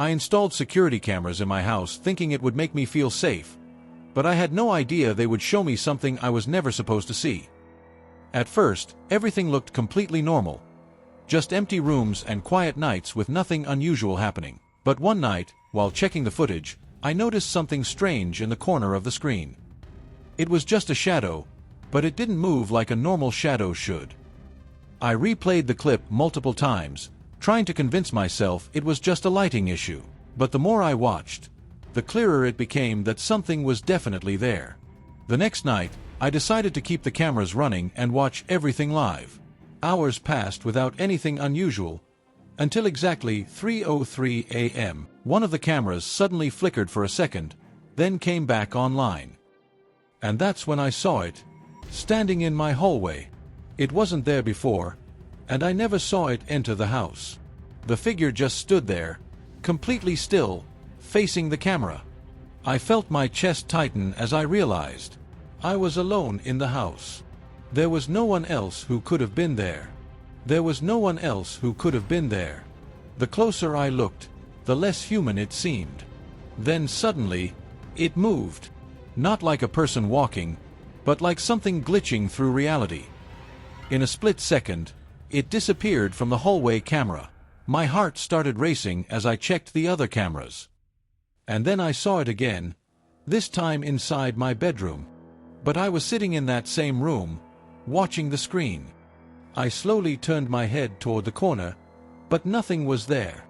I installed security cameras in my house thinking it would make me feel safe, but I had no idea they would show me something I was never supposed to see. At first, everything looked completely normal. Just empty rooms and quiet nights with nothing unusual happening. But one night, while checking the footage, I noticed something strange in the corner of the screen. It was just a shadow, but it didn't move like a normal shadow should. I replayed the clip multiple times, trying to convince myself it was just a lighting issue. But the more I watched, the clearer it became that something was definitely there. The next night, I decided to keep the cameras running and watch everything live. Hours passed without anything unusual, until exactly 3:03 a.m., one of the cameras suddenly flickered for a second, then came back online. And that's when I saw it, standing in my hallway. It wasn't there before, and I never saw it enter the house. The figure just stood there, completely still, facing the camera. I felt my chest tighten as I realized I was alone in the house. There was no one else who could have been there. There was no one else who could have been there. The closer I looked, the less human it seemed. Then suddenly, it moved. Not like a person walking, but like something glitching through reality. In a split second, it disappeared from the hallway camera. My heart started racing as I checked the other cameras. And then I saw it again, this time inside my bedroom. But I was sitting in that same room, watching the screen. I slowly turned my head toward the corner, but nothing was there.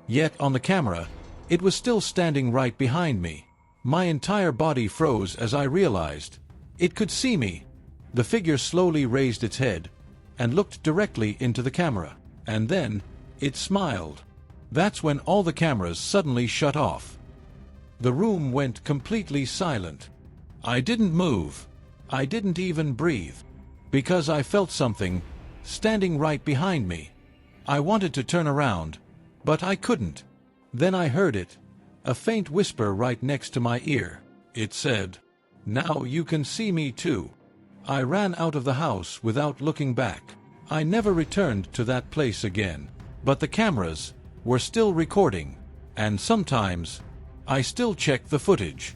Yet on the camera, it was still standing right behind me. My entire body froze as I realized it could see me. The figure slowly raised its head and looked directly into the camera. And then, it smiled. That's when all the cameras suddenly shut off. The room went completely silent. I didn't move. I didn't even breathe. Because I felt something standing right behind me. I wanted to turn around, but I couldn't. Then I heard it, a faint whisper right next to my ear. It said, "Now you can see me too." I ran out of the house without looking back. I never returned to that place again. But the cameras were still recording, and sometimes I still check the footage.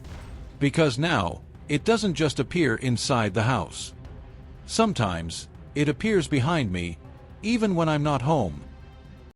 Because now, it doesn't just appear inside the house. Sometimes, it appears behind me, even when I'm not home.